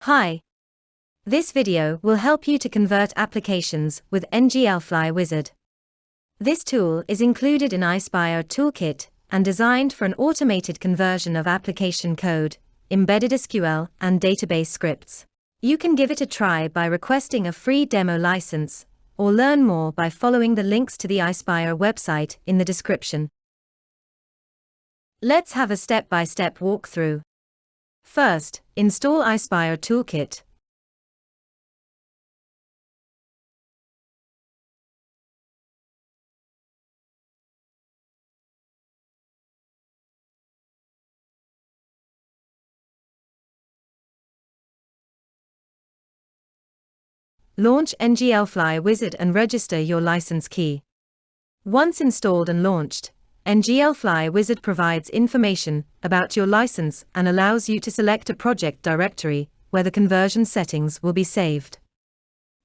Hi. This video will help you to convert applications with nGLFly wizard. This tool is included in Ispirer Toolkit and designed for an automated conversion of application code, embedded SQL, and database scripts. You can give it a try by requesting a free demo license, or learn more by following the links to the Ispirer website in the description. Let's have a step-by-step walkthrough. First, install Ispirer Toolkit. Launch nGLFly wizard and register your license key. Once installed and launched, nGLFly wizard provides information about your license and allows you to select a project directory where the conversion settings will be saved.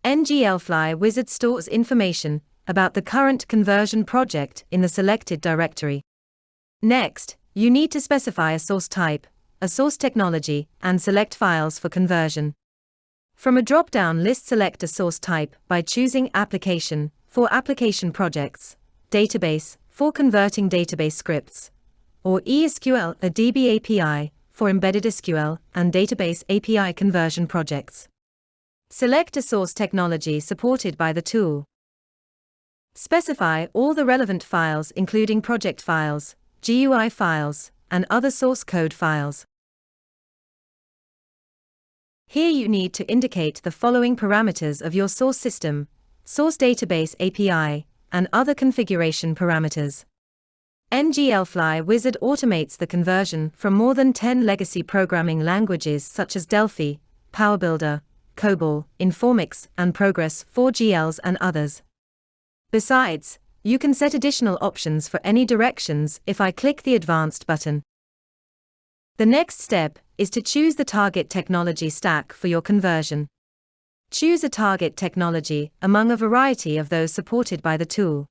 nGLFly wizard stores information about the current conversion project in the selected directory. Next, you need to specify a source type, a source technology, and select files for conversion. From a drop-down list, select a source type by choosing Application for application projects, Database for converting database scripts, or eSQL, a DB API for embedded SQL and database API conversion projects. Select a source technology supported by the tool. Specify all the relevant files including project files, GUI files, and other source code files. Here you need to indicate the following parameters of your source system, source database API, and other configuration parameters. nGLFly wizard automates the conversion from more than 10 legacy programming languages such as Delphi, PowerBuilder, COBOL, Informix, and Progress 4GLs and others. Besides, you can set additional options for any directions if I click the Advanced button. The next step is to choose the target technology stack for your conversion. Choose a target technology among a variety of those supported by the tool.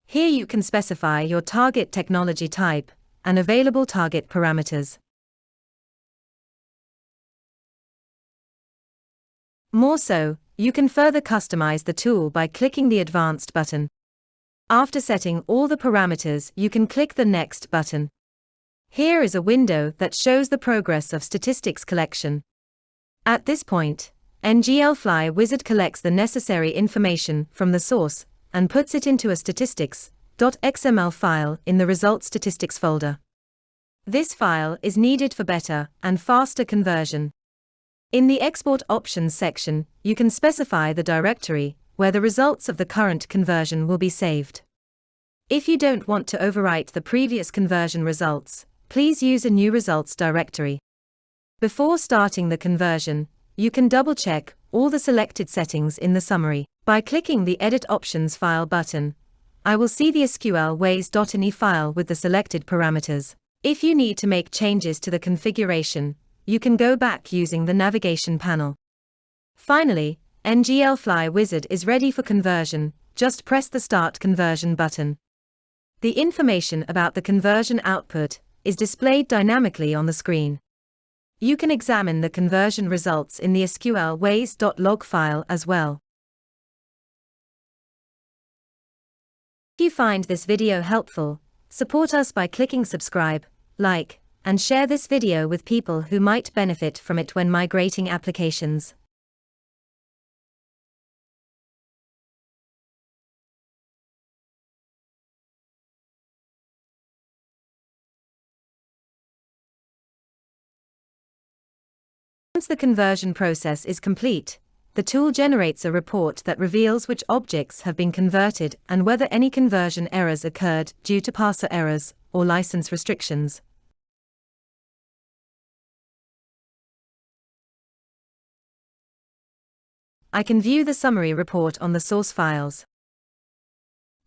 Here you can specify your target technology type and available target parameters. More so, you can further customize the tool by clicking the Advanced button. After setting all the parameters, you can click the Next button. Here is a window that shows the progress of statistics collection. At this point, nGLFly wizard collects the necessary information from the source and puts it into a statistics.xml file in the Results Statistics folder. This file is needed for better and faster conversion. In the Export Options section, you can specify the directory where the results of the current conversion will be saved. If you don't want to overwrite the previous conversion results, please use a new results directory. Before starting the conversion, you can double-check all the selected settings in the summary. By clicking the Edit Options File button, I will see the SQL ways.ini file with the selected parameters. If you need to make changes to the configuration, you can go back using the navigation panel. Finally, nGLFly wizard is ready for conversion. Just press the Start Conversion button. The information about the conversion output is displayed dynamically on the screen. You can examine the conversion results in the SQL ways.log file as well. If you find this video helpful, support us by clicking subscribe, like, and share this video with people who might benefit from it when migrating applications. Once the conversion process is complete, the tool generates a report that reveals which objects have been converted and whether any conversion errors occurred due to parser errors or license restrictions. I can view the summary report on the source files.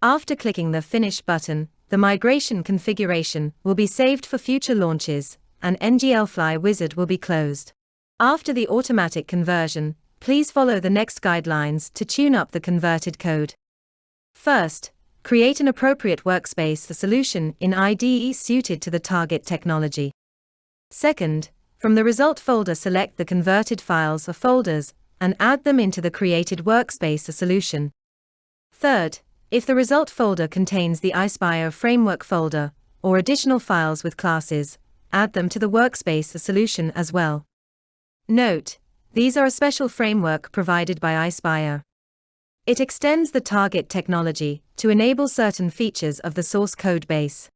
After clicking the Finish button, the migration configuration will be saved for future launches, and nGLFly wizard will be closed. After the automatic conversion, please follow the next guidelines to tune up the converted code. First, create an appropriate workspace solution in IDE suited to the target technology. Second, From the result folder, select the converted files or folders and add them into the created workspace or solution. Third, if the result folder contains the Ispirer framework folder or additional files with classes, add them to the workspace or solution as well. Note, these are a special framework provided by Ispirer. It extends the target technology to enable certain features of the source code base.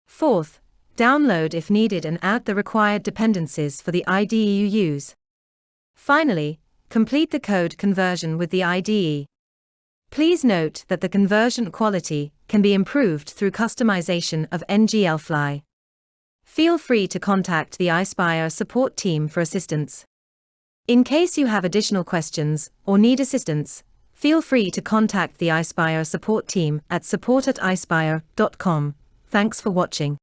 Fourth, download if needed and add the required dependencies for the IDE you use. Finally, complete the code conversion with the IDE. Please note that the conversion quality can be improved through customization of nGLFly. Feel free to contact the Ispirer support team for assistance. In case you have additional questions or need assistance, feel free to contact the Ispirer support team at support@ispirer.com. Thanks for watching.